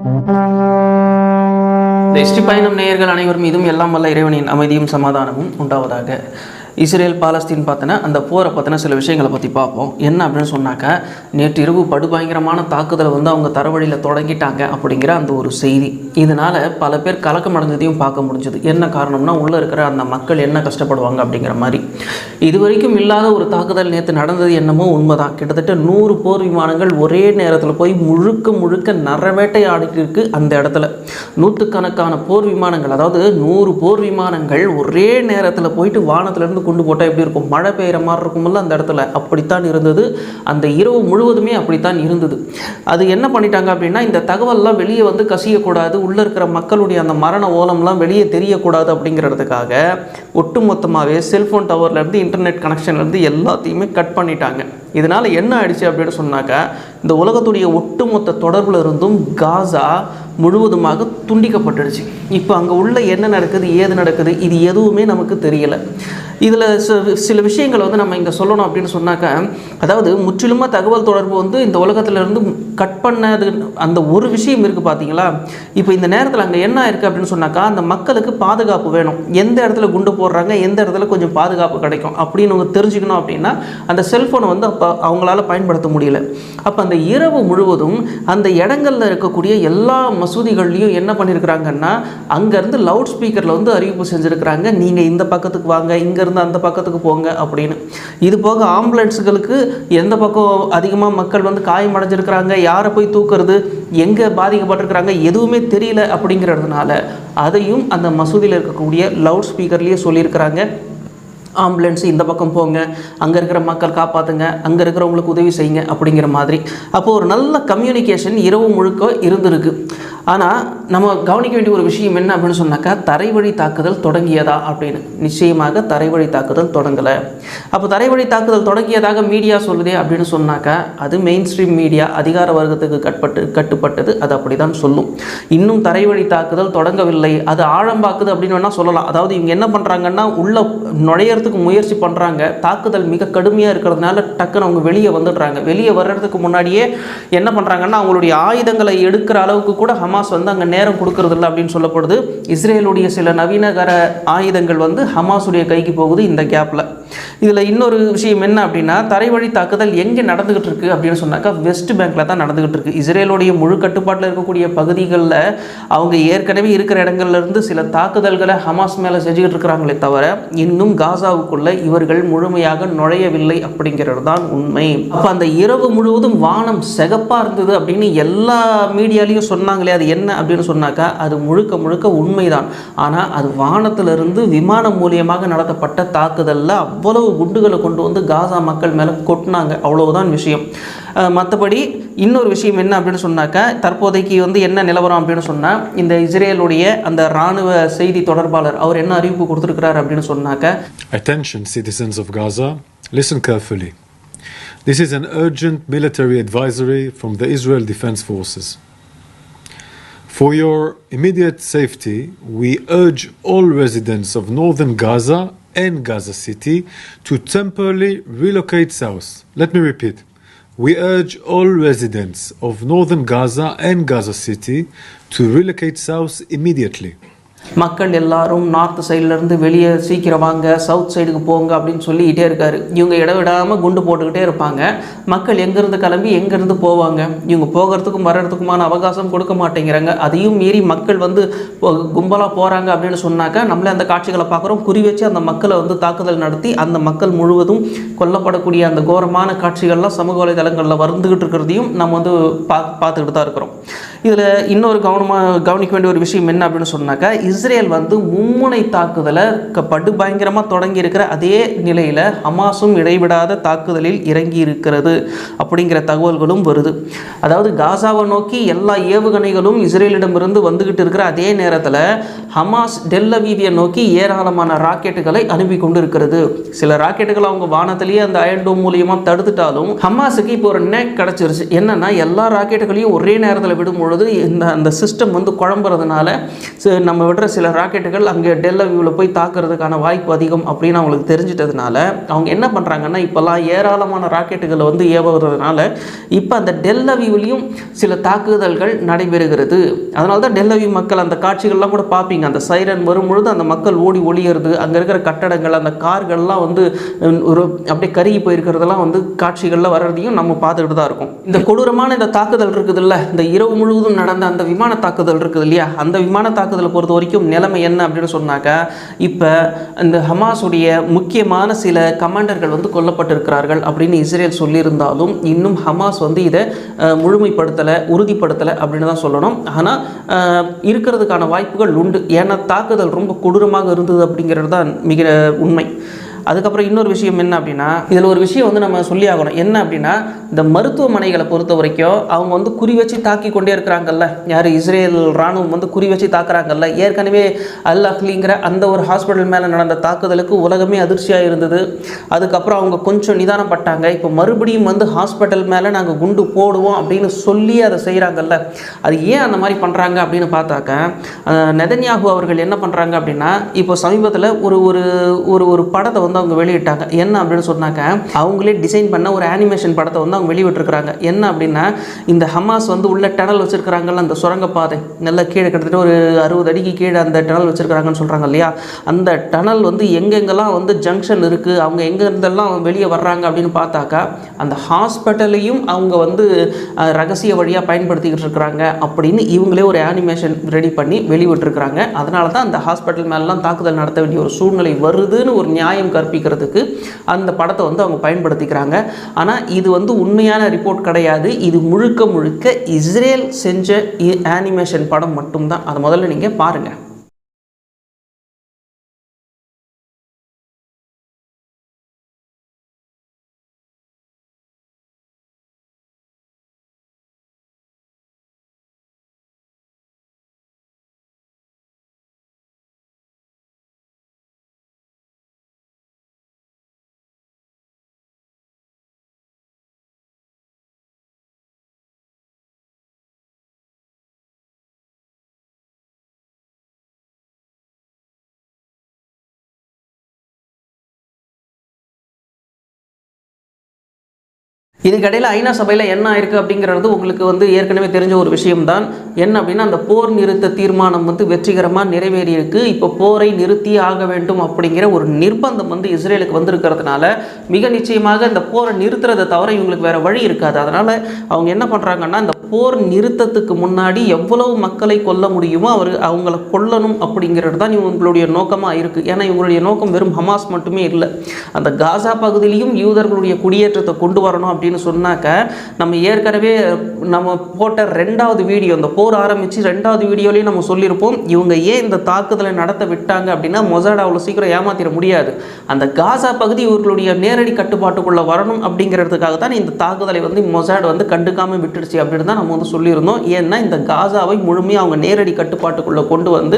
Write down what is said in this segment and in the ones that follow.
HT பயணம் நேயர்கள் அனைவர் மீதும் எல்லாம் வல்ல இறைவனின் அமைதியும் சமாதானமும் உண்டாவதாக. இஸ்ரேல் பாலஸ்தீன் பார்த்தோன்னா அந்த போரை பற்றின சில விஷயங்களை பற்றி பார்ப்போம். என்ன அப்படின்னு சொன்னாக்கா, நேற்று இரவு படுபயங்கரமான தாக்குதலை அவங்க தரவழியில் தொடங்கிட்டாங்க அப்படிங்கிற அந்த ஒரு செய்தி. இதனால் பல பேர் கலக்கம் அடைஞ்சதையும் பார்க்க முடிஞ்சது. என்ன காரணம்னா, உள்ளே இருக்கிற அந்த மக்கள் என்ன கஷ்டப்படுவாங்க அப்படிங்கிற மாதிரி. இது வரைக்கும் இல்லாத ஒரு தாக்குதல் நேற்று நடந்தது என்னமோ உண்மைதான். கிட்டத்தட்ட 100 போர் விமானங்கள் ஒரே நேரத்தில் போய் முழுக்க நரவேட்டை ஆடிட்டு இருக்கு. அந்த இடத்துல நூற்றுக்கணக்கான போர் விமானங்கள், அதாவது 100 போர் விமானங்கள் ஒரே நேரத்தில் போயிட்டு வானத்திலிருந்து கொண்டு போட்டால் எப்படி இருக்கும், மழை பெய்கிற மாதிரி இருக்கும்ல அந்த இடத்துல. அப்படித்தான் இருந்தது. அந்த இரவு முழுவதுமே அப்படித்தான் இருந்தது. அது என்ன பண்ணிட்டாங்க அப்படின்னா, இந்த தகவல்லாம் வெளியே கசியக்கூடாது, உள்ளே இருக்கிற மக்களுடைய அந்த மரண ஓலம்லாம் வெளியே தெரியக்கூடாது அப்படிங்கிறதுக்காக ஒட்டுமொத்தமாகவே செல்ஃபோன் டவர்லேருந்து இன்டர்நெட் கனெக்ஷன்லேருந்து எல்லாத்தையுமே கட் பண்ணிட்டாங்க. இதனால் என்ன ஆயிடுச்சு அப்படின்னு சொன்னாக்கா, இந்த உலகத்துடைய ஒட்டுமொத்த தொடர்பில் இருந்தும் காசா முழுவதுமாக துண்டிக்கப்பட்டுடுச்சு. இப்போ அங்கே உள்ள என்ன நடக்குது, ஏது நடக்குது, இது எதுவுமே நமக்கு தெரியலை. இதில் சில விஷயங்கள் நம்ம இங்கே சொல்லணும் அப்படின்னு சொன்னாக்கா, அதாவது முற்றிலுமாக தகவல் தொடர்பு இந்த உலகத்திலேருந்து கட் பண்ணது அந்த ஒரு விஷயம் இருக்குது பார்த்தீங்களா. இப்போ இந்த நேரத்தில் அங்கே என்ன இருக்குது அப்படின்னு சொன்னாக்கா, அந்த மக்களுக்கு பாதுகாப்பு வேணும். எந்த இடத்துல குண்டு போடுறாங்க, எந்த இடத்துல கொஞ்சம் பாதுகாப்பு கிடைக்கும் அப்படின்னு அவங்க தெரிஞ்சுக்கணும் அப்படின்னா அந்த செல்ஃபோனை அப்போ அவங்களால பயன்படுத்த முடியல. அப்போ அந்த இரவு முழுவதும் அந்த இடங்களில் இருக்கக்கூடிய எல்லா மசூதிகள்லையும் என்ன பண்ணியிருக்கிறாங்கன்னா, அங்கேருந்து லவுட் ஸ்பீக்கரில் அறிவிப்பு செஞ்சுருக்கிறாங்க, நீங்கள் இந்த பக்கத்துக்கு வாங்க, இங்கேருந்து அந்த பக்கத்துக்கு போங்க அப்படின்னு. இது போக ஆம்புலன்ஸுகளுக்கு எந்த பக்கம் அதிகமாக மக்கள் காயமடைஞ்சிருக்கிறாங்க, யாரை போய் தூக்குறது, எங்கே பாதிக்கப்பட்டிருக்கிறாங்க எதுவுமே தெரியல அப்படிங்கிறதுனால அதையும் அந்த மசூதியில் இருக்கக்கூடிய லவுட் ஸ்பீக்கர்லேயே சொல்லியிருக்கிறாங்க. ஆம்புலன்ஸ் இந்த பக்கம் போங்க, அங்கே இருக்கிற மக்கள் காப்பாற்றுங்க, அங்கே இருக்கிறவங்களுக்கு உதவி செய்யுங்க அப்படிங்கிற மாதிரி. அப்போது ஒரு நல்ல கம்யூனிகேஷன் இரவு முழுக்க இருந்திருக்கு. ஆனால் நம்ம கவனிக்க வேண்டிய ஒரு விஷயம் என்ன அப்படின்னு சொன்னாக்கா, தரைவழி தாக்குதல் தொடங்கியதா அப்படின்னு. நிச்சயமாக தரைவழி தாக்குதல் தொடங்கலை. அப்போ தரைவழி தாக்குதல் தொடங்கியதாக மீடியா சொல்லுதே அப்படின்னு சொன்னாக்கா, அது மெயின் ஸ்ட்ரீம் மீடியா, அதிகார வர்க்கத்துக்கு கட்டுப்பட்டது, அது அப்படி தான் சொல்லும். இன்னும் தரைவழி தாக்குதல் தொடங்கவில்லை, அது ஆழம்பாக்குது அப்படின்னு வேணால் சொல்லலாம். அதாவது இவங்க என்ன பண்ணுறாங்கன்னா, உள்ள நுழைய முயற்சி பண்றாங்க. தாக்குதல் மிக கடுமையா இருக்கிறதுனால டக்குன்னு அவங்க வெளியே வந்துடுறாங்க. வெளியே வர்றதுக்கு முன்னாடியே என்ன பண்றாங்கன்னா, அவங்களுடைய ஆயுதங்களை எடுக்கிற அளவுக்கு கூட ஹமாஸ் அங்க நேரம் கொடுக்கறது இல்லை அப்படின்னு சொல்லப்படுது. இஸ்ரேலுடைய சில நவீனகர ஆயுதங்கள் ஹமாஸுடைய கைக்கு போகுது இந்த கேப்ல. இதுல இன்னொரு விஷயம் என்ன அப்படின்னா, தரைவழி தாக்குதல் எங்க நடந்துகிட்டு இருக்கு அப்படின்னு சொன்னாக்கா, வெஸ்ட் பேங்க்ல தான் நடந்துகிட்டு இருக்கு. இஸ்ரேலுடைய முழு கட்டுப்பாட்டில் இருக்கக்கூடிய பகுதிகளில் அவங்க ஏற்கனவே இருக்கிற இடங்கள்ல இருந்து சில தாக்குதல்களை ஹமாஸ் மேல செஞ்சுக்கிட்டு இருக்கிறாங்களே தவிர, இன்னும் காசாவுக்குள்ள இவர்கள் முழுமையாக நுழையவில்லை அப்படிங்கிறது தான் உண்மை. அப்ப அந்த இரவு முழுவதும் வானம் செகப்பா இருந்தது அப்படின்னு எல்லா மீடியாலையும் சொன்னாங்களே, அது என்ன அப்படின்னு சொன்னாக்கா, அது முழுக்க உண்மைதான். ஆனா அது வானத்திலிருந்து விமானம் மூலியமாக நடத்தப்பட்ட தாக்குதல்ல அவ்வளவு குண்டுகளை கொண்டு காசா மக்கள் மேலே கொட்டினாங்க, அவ்வளவுதான் விஷயம். மற்றபடி இன்னொரு விஷயம் என்ன அப்படின்னு சொன்னாக்கா, தற்போதைக்கு என்ன நிலவரம் அப்படின்னு சொன்னால், இந்த இஸ்ரேலுடைய அந்த இராணுவ செய்தி தொடர்பாளர் அவர் என்ன அறிவிப்பு கொடுத்துருக்கிறார் அப்படின்னு சொன்னாக்கா, Attention citizens of Gaza, listen carefully. This is an urgent military advisory from the Israel Defense Forces. For your immediate safety, we urge all residents of northern Gaza and Gaza City to temporarily relocate south. Let me repeat. We urge all residents of northern Gaza and Gaza City to relocate south immediately. மக்கள் எல்லாரும் north சைட்லேருந்து வெளியே சீக்கிரம் வாங்க, south சைடுக்கு போங்க அப்படின்னு சொல்லிக்கிட்டே இருக்காரு. இவங்க இடவிடாமல் குண்டு போட்டுக்கிட்டே இருப்பாங்க. மக்கள் எங்கேருந்து கிளம்பி எங்கேருந்து போவாங்க, இவங்க போகிறதுக்கும் வர்றதுக்குமான அவகாசம் கொடுக்க மாட்டேங்கிறாங்க. அதையும் மீறி மக்கள் கும்பலாக போகிறாங்க அப்படின்னு சொன்னாக்கா, நம்மளே அந்த காட்சிகளை பார்க்குறோம். குறி வச்சு அந்த மக்களை தாக்குதல் நடத்தி அந்த மக்கள் முழுவதும் கொல்லப்படக்கூடிய அந்த கோரமான காட்சிகள்லாம் சமூக வலைதளங்களில் வந்துக்கிட்டு இருக்கிறதையும் நம்ம பார்த்துக்கிட்டு தான் இருக்கிறோம். இதில் இன்னொரு கவனிக்க வேண்டிய ஒரு விஷயம் என்ன அப்படின்னு சொன்னாக்கா, இஸ்ரேல் மும்முனை தாக்குதலை படுபயங்கரமாக தொடங்கி இருக்கிற அதே நிலையில் ஹமாஸும் இடைவிடாத தாக்குதலில் இறங்கி இருக்கிறது அப்படிங்கிற தகவல்களும் வருது. அதாவது காசாவை நோக்கி எல்லா ஏவுகணைகளும் இஸ்ரேலிடமிருந்து வந்துகிட்டு இருக்கிற அதே நேரத்தில் ஹமாஸ் டெல் அவீவியை நோக்கி ஏராளமான ராக்கெட்டுகளை அனுப்பி கொண்டு இருக்கிறது. சில ராக்கெட்டுகள் அவங்க வானத்திலேயே அந்த அயன் டோம் மூலியமாக தடுத்துட்டாலும் ஹமாஸுக்கு இப்போ ஒரு நேக் கிடச்சிருச்சு. என்னன்னா, எல்லா ராக்கெட்டுகளையும் ஒரே நேரத்தில் விடும் பொழுது பொழுது அந்த சிஸ்டம் வந்து குழம்புறதுனால நம்ம விடுற சில ராக்கெட்டுகள் அங்கே டெல் அவிவில் போய் தாக்குறதுக்கான வாய்ப்பு அதிகம் அப்படின்னு அவங்களுக்கு தெரிஞ்சிட்டதுனால அவங்க என்ன பண்ணுறாங்கன்னா இப்போல்லாம் ஏராளமான ராக்கெட்டுகளை வந்து ஏவுறதுனால இப்போ அந்த டெல் அவிவ்லையும் சில தாக்குதல்கள் நடைபெறுகிறது. அதனால தான் டெல் அவிவ் மக்கள் அந்த காட்சிகள்லாம் கூட பார்ப்பீங்க, அந்த சைரன் வரும்பொழுது அந்த மக்கள் ஓடி ஒளியிறது, அங்கே இருக்கிற கட்டடங்கள் அந்த கார்கள்லாம் வந்து ஒரு அப்படியே கருகி போயிருக்கிறதெல்லாம் வந்து காட்சிகளில் வர்றதையும் நம்ம பார்த்துக்கிட்டு தான் இருக்கும். இந்த கொடூரமான இந்த தாக்குதல் இருக்குதுல்ல, இந்த இரவு முழுவதும் நடந்த அந்த விமான தாக்குதல் இருக்குது இல்லையா, அந்த விமான தாக்குதலை பொறுத்த வரைக்கும் நிலைமை என்ன அப்படின்னு சொன்னாக்கா, இப்போ இந்த ஹமாஸுடைய முக்கியமான சில கமாண்டர்கள் வந்து கொல்லப்பட்டிருக்கிறார்கள் அப்படின்னு இஸ்ரேல் சொல்லியிருந்தாலும் இன்னும் ஹமாஸ் வந்து இதை முழுமைப்படுத்தலை, உறுதிப்படுத்தலை அப்படின்னு தான் சொல்லணும். ஆனால் இருக்கிறதுக்கான வாய்ப்புகள் உண்டு. ஏன்னா தாக்குதல் ரொம்ப கொடூரமாக இருந்தது அப்படிங்கிறது தான் மிக உண்மை. அதுக்கப்புறம் இன்னொரு விஷயம் என்ன அப்படின்னா, இதில் ஒரு விஷயம் வந்து நம்ம சொல்லி ஆகணும். என்ன அப்படின்னா, இந்த மருத்துவமனைகளை பொறுத்த வரைக்கும் அவங்க வந்து குறி வச்சு தாக்கி கொண்டே இருக்கிறாங்கல்ல, யார் இஸ்ரேல் இராணுவம் வந்து குறி வச்சு தாக்குறாங்கல்ல. ஏற்கனவே அல் அஹ்லிங்கிற அந்த ஒரு ஹாஸ்பிட்டல் மேலே நடந்த தாக்குதலுக்கு உலகமே அதிர்ச்சியாக இருந்தது. அதுக்கப்புறம் அவங்க கொஞ்சம் நிதானப்பட்டாங்க. இப்போ மறுபடியும் வந்து ஹாஸ்பிட்டல் மேலே நாங்கள் குண்டு போடுவோம் அப்படின்னு சொல்லி அதை செய்கிறாங்கல்ல. அது ஏன் அந்த மாதிரி பண்ணுறாங்க அப்படின்னு பார்த்தாக்க, நெதன்யாகு அவர்கள் என்ன பண்ணுறாங்க அப்படின்னா, இப்போ சமீபத்தில் ஒரு படத்தை வந்து அவங்க வெளியிட்டாங்க. என்ன அப்படின்னு சொன்னாக்க, அவங்களே டிசைன் பண்ண ஒரு அனிமேஷன் படத்தை வந்து அவங்க வெளியிட்டிருக்கிறாங்க. என்ன அப்படின்னா, இந்த ஹமாஸ் வந்து உள்ள டனல் வச்சிருக்கிறாங்கல்ல, அந்த சுரங்கப்பாதை நல்ல கீழே கிட்டத்தட்ட ஒரு 60 அடிக்கு கீழே அந்த டனல் வச்சிருக்கிறாங்கன்னு சொல்கிறாங்க இல்லையா, அந்த டனல் வந்து எங்கெங்கெல்லாம் வந்து ஜங்ஷன் இருக்குது, அவங்க எங்கெருந்தெல்லாம் வெளியே வர்றாங்க அப்படின்னு பார்த்தாக்கா அந்த ஹாஸ்பிட்டலையும் அவங்க வந்து ரகசிய வழியாக பயன்படுத்திக்கிட்டு இருக்கிறாங்க அப்படின்னு இவங்களே ஒரு அனிமேஷன் ரெடி பண்ணி வெளிவிட்டிருக்கிறாங்க. அதனால தான் அந்த ஹாஸ்பிட்டல் மேலாம் தாக்குதல் நடத்த வேண்டிய ஒரு சூழ்நிலை வருதுன்னு ஒரு நியாயம் கற்பிக்கிறதுக்கு அந்த படத்தை வந்து அவங்க பயன்படுத்திக்கிறாங்க. ஆனால் இது வந்து உண்மையான ரிப்போர்ட் கிடையாது. இது முழுக்க முழுக்க இஸ்ரேல் செஞ்ச அனிமேஷன் படம் மட்டும்தான். அதை முதல்ல நீங்கள் பாருங்கள். இதுக்கடையில் ஐநா சபையில் என்ன ஆயிருக்கு அப்படிங்கிறது உங்களுக்கு வந்து ஏற்கனவே தெரிஞ்ச ஒரு விஷயம்தான். என்ன அப்படின்னா, அந்த போர் நிறுத்த தீர்மானம் வந்து வெற்றிகரமாக நிறைவேறியிருக்கு. இப்போ போரை நிறுத்தி ஆக வேண்டும் அப்படிங்கிற ஒரு நிர்பந்தம் வந்து இஸ்ரேலுக்கு வந்திருக்கிறதுனால மிக நிச்சயமாக இந்த போரை நிறுத்துறதை தவிர இவங்களுக்கு வேறு வழி இருக்காது. அதனால் அவங்க என்ன பண்ணுறாங்கன்னா, இந்த போர் நிறுத்தத்துக்கு முன்னாடி எவ்வளவு மக்களை கொல்ல முடியுமோ அவங்கள கொல்லணும் அப்படிங்கிறது தான் இவங்களுடைய நோக்கமாக இருக்குது. ஏன்னா இவங்களுடைய நோக்கம் வெறும் ஹமாஸ் மட்டுமே இல்லை, அந்த காசா பகுதியிலையும் யூதர்களுடைய குடியேற்றத்தை கொண்டு வரணும் அப்படின்னு சொன்னாக்க, நம்ம ஏற்கனவே நம்ம போட்ட 2வது வீடியோ, இந்த போர் ஆரம்பித்து 2வது வீடியோலையும் நம்ம சொல்லியிருப்போம், இவங்க ஏன் இந்த தாக்குதலை நடத்த விட்டாங்க அப்படின்னா, மொசாட் அவ்வளோ சீக்கிரம் ஏமாத்திட முடியாது, அந்த காசா பகுதி இவர்களுடைய நேரடி கட்டுப்பாட்டுக்குள்ளே வரணும் அப்படிங்கிறதுக்காக தான் இந்த தாக்குதலை வந்து மொசாட் வந்து கண்டுக்காமல் விட்டுடுச்சு அப்படின்னு தான் நம்ம வந்து சொல்லியிருந்தோம். ஏன்னா இந்த காசாவை முழுமையாக அவங்க நேரடி கட்டுப்பாட்டுக்குள்ளே கொண்டு வந்து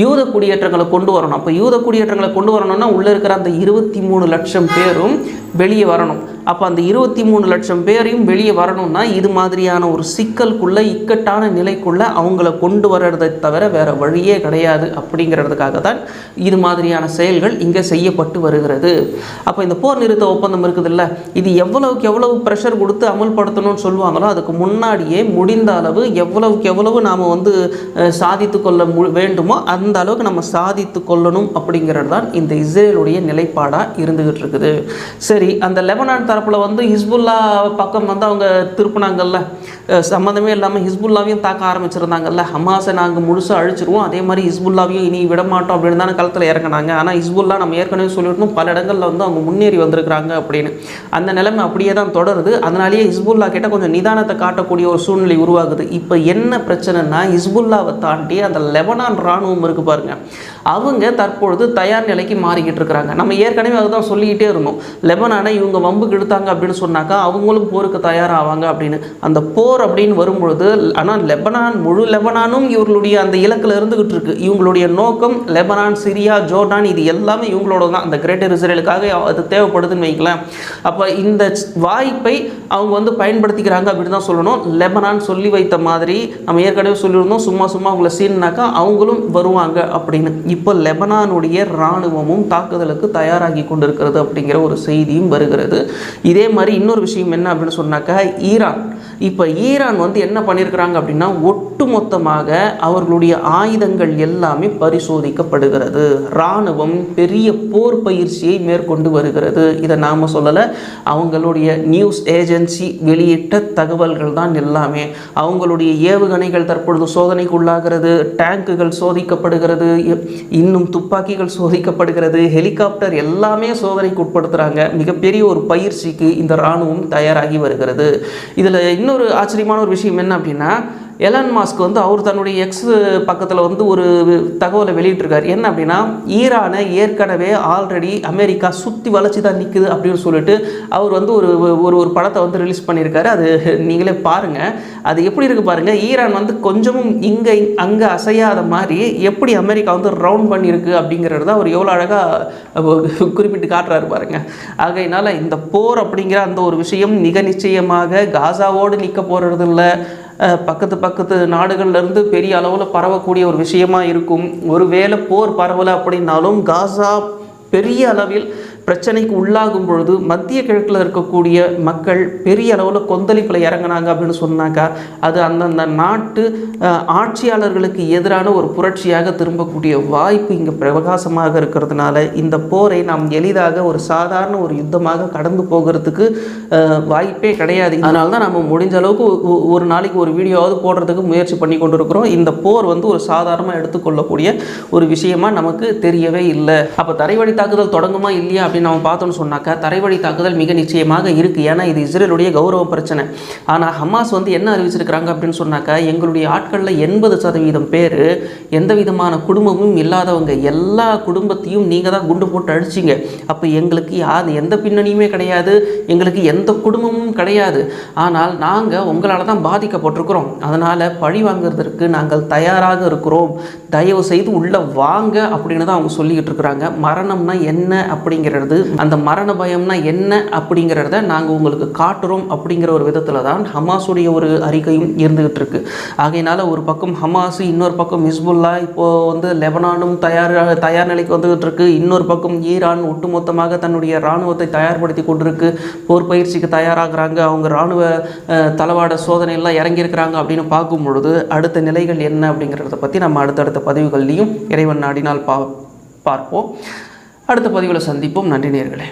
யூத குடியேற்றங்களை கொண்டு வரணும். அப்போ யூத குடியேற்றங்களை கொண்டு வரணும்னா உள்ளே இருக்கிற அந்த 23 லட்சம் பேரும் வெளியே வரணும். அப்போ அந்த 23 லட்சம் பேரையும் வெளியே வரணும்னா இது மாதிரியான ஒரு சிக்கலுக்குள்ள, இக்கட்டான நிலைக்குள்ள அவங்கள கொண்டு வர்றதை தவிர வேற வழியே கிடையாது. அப்படிங்கிறதுக்காக தான் இது மாதிரியான செயல்கள் இங்கே செய்யப்பட்டு வருகிறது. அப்போ இந்த போர் நிறுத்த ஒப்பந்தம் இருக்குதுல்ல, இது எவ்வளவுக்கு எவ்வளவு ப்ரெஷர் கொடுத்து அமல்படுத்தணும்னு சொல்லுவாங்களோ அதுக்கு முன்னாடியே முடிந்த அளவு எவ்வளவுக்கு எவ்வளவு நாம் வந்து சாதித்து கொள்ள வேண்டுமோ அந்த அளவுக்கு நம்ம சாதித்து கொள்ளணும் அப்படிங்கிறது தான் இந்த இஸ்ரேலுடைய நிலைப்பாடாக இருந்துகிட்டு இருக்குது. சரி, அந்த லெபனான் தரப்புல வந்து ஹிஸ்புல்லா பக்கம் வந்து அவங்க திருப்பினாங்கல்ல, சம்மந்தமே இல்லாமல் ஹிஸ்புல்லாவையும் தாக்க ஆரம்பிச்சிருந்தாங்கல்ல. ஹமாஸை நாங்கள் முழுசாக அழிச்சிருவோம், அதே மாதிரி ஹிஸ்புல்லாவையும் இனி விடமாட்டோம் அப்படின்னு தானே களத்தில் இறங்கினாங்க. ஆனால் ஹிஸ்புல்லா நம்ம ஏற்கனவே சொல்லிவிட்டோம் பல இடங்களில் வந்து அவங்க முன்னேறி வந்திருக்கிறாங்க அப்படின்னு. அந்த நிலைமை அப்படியே தான் தொடருது. அதனாலேயே ஹிஸ்புல்லா கிட்ட கொஞ்சம் நிதானத்தை காட்டக்கூடிய ஒரு சூழ்நிலை உருவாகுது. இப்போ என்ன பிரச்சனைனா, ஹிஸ்புல்லாவை தாண்டி அந்த லெபனான் இராணுவம் இருக்குது பாருங்க, அவங்க தற்பொழுது தயார் நிலைக்கு மாறிக்கிட்டு இருக்கிறாங்க. நம்ம ஏற்கனவே அதுதான் சொல்லிக்கிட்டே இருந்தோம். லெபனானை இவங்க வம்புக்கு இழுத்தாங்க அப்படின்னு சொன்னாக்கா அவங்களும் போருக்கு தயாராவாங்க அப்படின்னு. அந்த போர் அப்படின்னு வரும்பொழுது ஆனால் முழு லெபனானும் இவர்களுடைய அந்த இலக்கில் இருந்துகிட்டு இருக்கு. இவங்களுடைய நோக்கம் லெபனான், சிரியா, ஜோர்டான் இது எல்லாமே இவங்களோட தான். அந்த கிரேட்டர் இஸ்ரேலுக்காக அது தேவைப்படுதுன்னு வைக்கலாம். அப்போ இந்த வாய்ப்பை அவங்க பயன்படுத்திக்கிறாங்க அப்படின்னு தான் சொல்லணும். லெபனான் சொல்லி வைத்த மாதிரி நம்ம ஏற்கனவே சொல்லியிருந்தோம், சும்மா அவங்கள சீன்னாக்கா அவங்களும் வருவாங்க அப்படின்னு. இப்போ லெபனானுடைய இராணுவமும் தாக்குதலுக்கு தயாராகி கொண்டிருக்கிறது அப்படிங்கிற ஒரு செய்தியும் வருகிறது. இதே மாதிரி இன்னொரு விஷயம் என்ன அப்படின்னு சொன்னாக்கா ஈரான். இப்போ ஈரான் என்ன பண்ணியிருக்கிறாங்க அப்படின்னா ஒட்டுமொத்தமாக அவர்களுடைய ஆயுதங்கள் எல்லாமே பரிசோதிக்கப்படுகிறது. இராணுவம் பெரிய போர் பயிற்சியை மேற்கொண்டு வருகிறது. இதை நாம் சொல்லலை, அவங்களுடைய நியூஸ் ஏஜென்சி வெளியிட்ட தகவல்கள் தான் எல்லாமே. அவங்களுடைய ஏவுகணைகள் தற்பொழுது சோதனைக்குள்ளாகிறது, டேங்குகள் சோதிக்கப்படுகிறது, இன்னும் துப்பாக்கிகள் சோதிக்கப்படுகிறது, ஹெலிகாப்டர் எல்லாமே சோதனைக்கு உட்படுத்துகிறாங்க. மிகப்பெரிய ஒரு பயிற்சிக்கு இந்த இராணுவம் தயாராகி வருகிறது. இதில் இன்னொரு ஆச்சரியமான ஒரு விஷயம் என்ன அப்படின்னா எலான் மாஸ்க் அவர் தன்னுடைய எக்ஸ் பக்கத்தில் ஒரு தகவலை வெளியிட்டிருக்காரு. என்ன அப்படின்னா ஈரானை ஏற்கனவே ஆல்ரெடி அமெரிக்கா சுற்றி வளைச்சி தான் நிற்குது அப்படின்னு சொல்லிட்டு அவர் ஒரு ஒரு படத்தை ரிலீஸ் பண்ணியிருக்காரு. அது நீங்களே பாருங்கள். அது எப்படி இருக்குது பாருங்கள். ஈரான் கொஞ்சமும் இங்கே அங்கே அசையாத மாதிரி எப்படி அமெரிக்கா ரவுண்ட் பண்ணியிருக்கு அப்படிங்கிறது தான் அவர் எவ்வளோ அழகாக குறிப்பிட்டு காட்டுறாரு பாருங்கள். ஆகையினால் இந்த போர் அப்படிங்கிற அந்த ஒரு விஷயம் மிக நிச்சயமாக காசாவோடு நிற்க போகிறது இல்லை, பக்கத்து நாடுகள்லேருந்து பெரிய அளவில் பரவக்கூடிய ஒரு விஷயமா இருக்கும். ஒருவேளை போர் பரவலை அப்படின்னாலும் காசா பெரிய அளவில் பிரச்சனைக்கு உள்ளாகும் பொழுது மத்திய கிழக்கில் இருக்கக்கூடிய மக்கள் பெரிய அளவில் கொந்தளிப்பில் இறங்கினாங்க அப்படின்னு சொன்னாக்கா அது அந்தந்த நாட்டு ஆட்சியாளர்களுக்கு எதிரான ஒரு புரட்சியாக திரும்பக்கூடிய வாய்ப்பு இங்கே பிரகாசமாக இருக்கிறதுனால இந்த போரை நாம் எளிதாக ஒரு சாதாரண ஒரு யுத்தமாக கடந்து போகிறதுக்கு வாய்ப்பே கிடையாது. அதனால தான் நம்ம முடிஞ்ச அளவுக்கு ஒரு நாளைக்கு ஒரு வீடியோவாவது போடுறதுக்கு முயற்சி பண்ணி கொண்டு இருக்கிறோம். இந்த போர் ஒரு சாதாரணமாக எடுத்துக்கொள்ளக்கூடிய ஒரு விஷயமா நமக்கு தெரியவே இல்லை. அப்போ தரைவழி தாக்குதல் தொடங்குமா இல்லையா அப்படின்னு நம்ம பார்த்தோம்னு சொன்னாக்கா தரைவழி தாக்குதல் மிக நிச்சயமாக இருக்குது. ஏன்னா இது இஸ்ரேலுடைய கௌரவ பிரச்சனை. ஆனால் ஹமாஸ் என்ன அறிவிச்சிருக்கிறாங்க அப்படின்னு சொன்னாக்கா எங்களுடைய ஆட்களில் 80% பேர் எந்த விதமான குடும்பமும் இல்லாதவங்க, எல்லா குடும்பத்தையும் நீங்கள் தான் குண்டு போட்டு அடிச்சிங்க. அப்போ எங்களுக்கு எந்த பின்னணியுமே கிடையாது, எங்களுக்கு எந்த குடும்பமும் கிடையாது. ஆனால் நாங்கள் உங்களால் தான் பாதிக்கப்பட்டிருக்கிறோம். அதனால் பழி வாங்குறதற்கு நாங்கள் தயாராக இருக்கிறோம், தயவு செய்து உள்ள வாங்க அப்படின்னு தான் அவங்க சொல்லிக்கிட்டு இருக்கிறாங்க. மரணம்னா என்ன அப்படிங்கிறது, அந்த மரண பயம்னா என்ன அப்படிங்கிறத நாங்கள் உங்களுக்கு காட்டுறோம் அப்படிங்கிற ஒரு விதத்தில் தான் ஹமாஸுடைய ஒரு அறிக்கையும் இருந்துகிட்டு இருக்கு. ஆகையினால ஒரு பக்கம் ஹமாஸ், இன்னொரு பக்கம் ஹிஸ்புல்லா, இப்போது லெபனானும் தயார் நிலைக்கு வந்துகிட்டு இருக்கு. இன்னொரு பக்கம் ஈரான் ஒட்டுமொத்தமாக தன்னுடைய இராணுவத்தை தயார்படுத்தி கொண்டிருக்கு, போர் பயிற்சிக்கு தயாராகிறாங்க, அவங்க இராணுவ தளவாட சோதனையெல்லாம் இறங்கியிருக்கிறாங்க அப்படின்னு பார்க்கும் பொழுது அடுத்த நிலைகள் என்ன அப்படிங்கிறத பற்றி நம்ம அடுத்தடுத்த பதிவுகள்லையும் இறைவன் நாடினால் பார்ப்போம். அடுத்த பதிவில் சந்திப்போம். நன்றி நேயர்களே.